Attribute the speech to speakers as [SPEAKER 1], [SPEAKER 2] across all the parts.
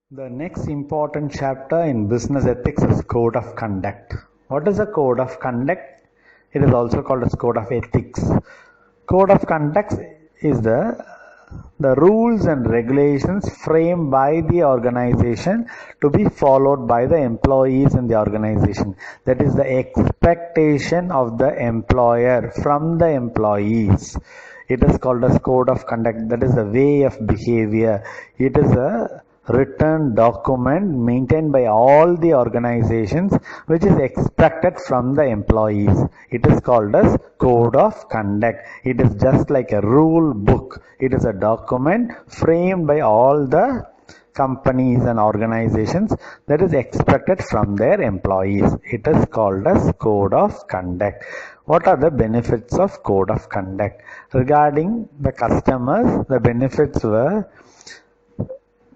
[SPEAKER 1] The next important chapter in business ethics is code of conduct. What is a code of conduct? It is also called as code of ethics. Code of conduct is the rules and regulations framed by the organization to be followed by the employees in the organization. That is the expectation of the employer from the employees. It is called as code of conduct. That is the way of behavior. It is a written document maintained by all the organizations which is expected from the employees. It is called as code of conduct. It is just like a rule book. It is a document framed by all the companies and organizations that is expected from their employees. It is called as code of conduct. What are the benefits of code of conduct? Regarding the customers, the benefits were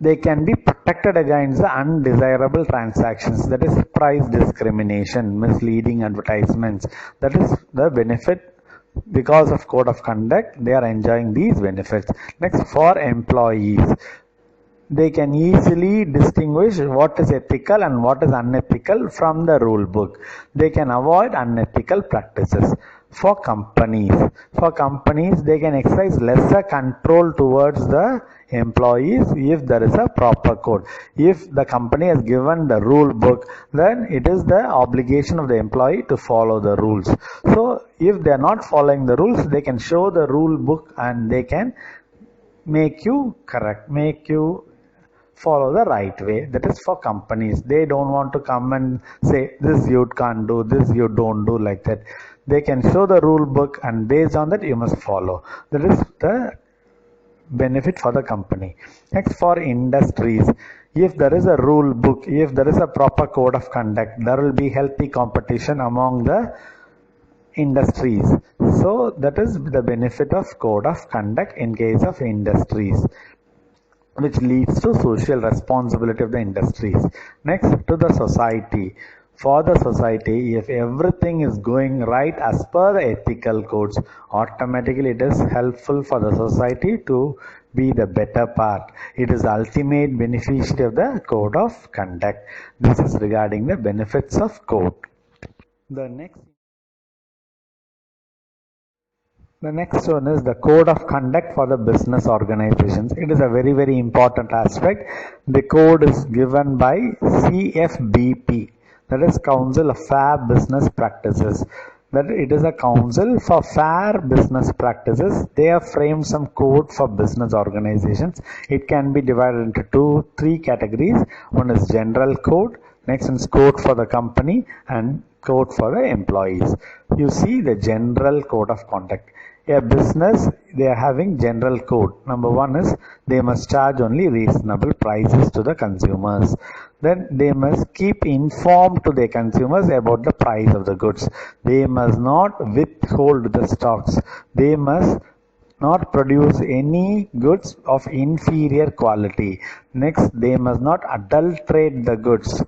[SPEAKER 1] they can be protected against the undesirable transactions, that is price discrimination, misleading advertisements. That is the benefit. Because of code of conduct, they are enjoying these benefits. Next, for employees, they can easily distinguish what is ethical and what is unethical from the rule book. They can avoid unethical practices. For companies, they can exercise lesser control towards the employees if there is a proper code. If the company has given the rule book, then it is the obligation of the employee to follow the rules. So if they are not following the rules, they can show the rule book and they can make you follow the right way. That is for companies. They don't want to come and say this you can't do, this you don't do, like that. They can show the rule book and based on that you must follow. That is the benefit for the company. Next, for industries, if there is a rule book, if there is a proper code of conduct, there will be healthy competition among the industries. So that is the benefit of code of conduct in case of industries, which leads to social responsibility of the industries. Next, to the society. For the society, if everything is going right as per the ethical codes, automatically it is helpful for the society to be the better part. It is the ultimate beneficiary of the code of conduct. This is regarding the benefits of code. The next one is the code of conduct for the business organizations. It is a very, very important aspect. The code is given by CFBP, that is Council of Fair Business Practices. That it is a council for fair business practices. They have framed some code for business organizations. It can be divided into three categories. One is general code, next is code for the company, and code for the employees. You see the general code of conduct. A business, they are having general code. Number one is they must charge only reasonable prices to the consumers. Then they must keep informed to their consumers about the price of the goods. They must not withhold the stocks. They must not produce any goods of inferior quality. Next, they must not adulterate the goods.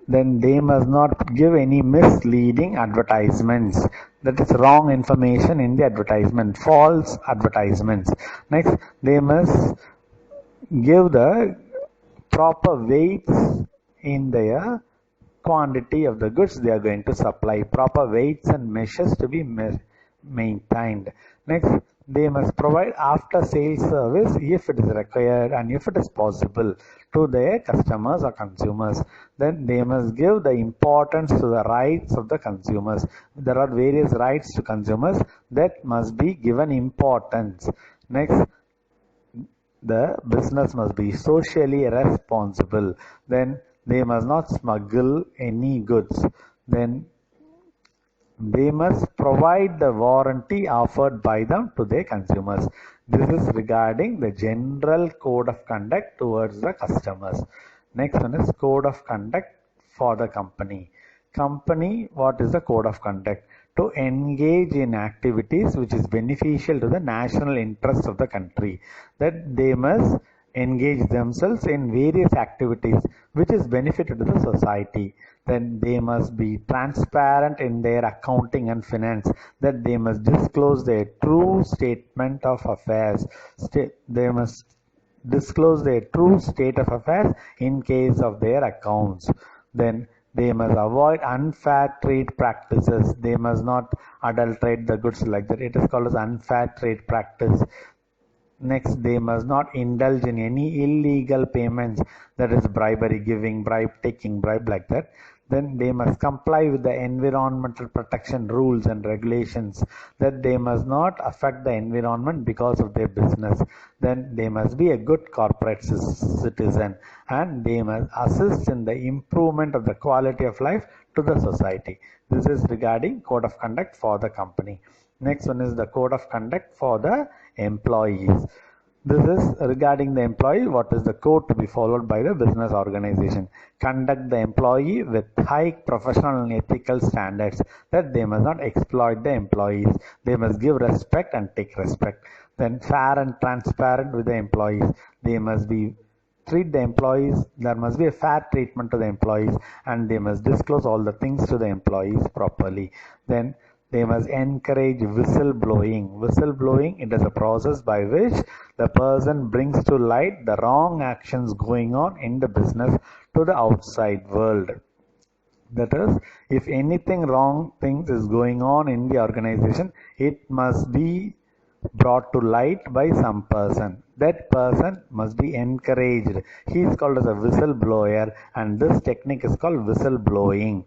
[SPEAKER 1] Then they must not give any misleading advertisements. That is wrong information in the advertisement, false advertisements. Next, they must give the proper weights in their quantity of the goods they are going to supply. Proper weights and measures to be maintained. Next, they must provide after sales service if it is required and if it is possible to their customers or consumers. Then they must give the importance to the rights of the consumers. There are various rights to consumers that must be given importance. Next, the business must be socially responsible. Then they must not smuggle any goods. Then they must provide the warranty offered by them to their consumers. This is regarding the general code of conduct towards the customers. Next one is code of conduct for the company. Company, what is the code of conduct? To engage in activities which is beneficial to the national interests of the country. That they must engage themselves in various activities which is beneficial to the society. Then they must be transparent in their accounting and finance. That they must disclose their true statement of affairs. They must disclose their true state of affairs in case of their accounts. Then they must avoid unfair trade practices. They must not adulterate the goods like that. It is called as unfair trade practice. Next, they must not indulge in any illegal payments, that is bribery, giving bribe, taking bribe like that. Then they must comply with the environmental protection rules and regulations, that they must not affect the environment because of their business. Then they must be a good corporate citizen, and they must assist in the improvement of the quality of life to the society. This is regarding code of conduct for the company. Next one is the code of conduct for the employees. This is regarding the employee. What is the code to be followed by the business organization? Conduct the employee with high professional and ethical standards, that they must not exploit the employees. They must give respect and take respect. Then fair and transparent with the employees. They must be treat the employees, there must be a fair treatment to the employees, and they must disclose all the things to the employees properly. Then they must encourage whistleblowing. Whistleblowing, it is a process by which the person brings to light the wrong actions going on in the business to the outside world. That is, if anything wrong things is going on in the organization, it must be brought to light by some person. That person must be encouraged. He is called as a whistleblower, and this technique is called whistleblowing.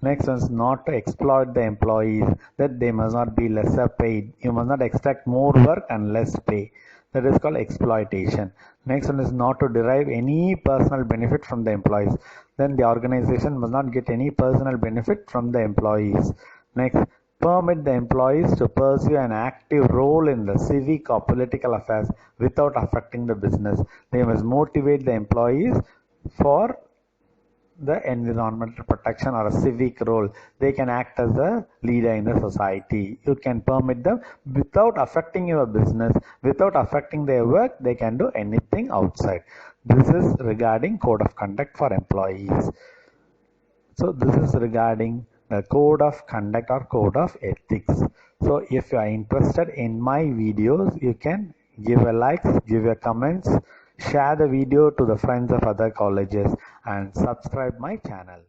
[SPEAKER 1] Next one is not to exploit the employees, that they must not be lesser paid. You must not extract more work and less pay. That is called exploitation. Next one is not to derive any personal benefit from the employees. Then the organization must not get any personal benefit from the employees. Next, permit the employees to pursue an active role in the civic or political affairs without affecting the business. They must motivate the employees for the environmental protection or a civic role. They can act as a leader in the society. You can permit them without affecting your business, without affecting their work. They can do anything outside. This is regarding code of conduct for employees. So this is regarding the code of conduct or code of ethics. So if you are interested in my videos, you can give a like, give a comments, share the video to the friends of other colleges, and subscribe my channel.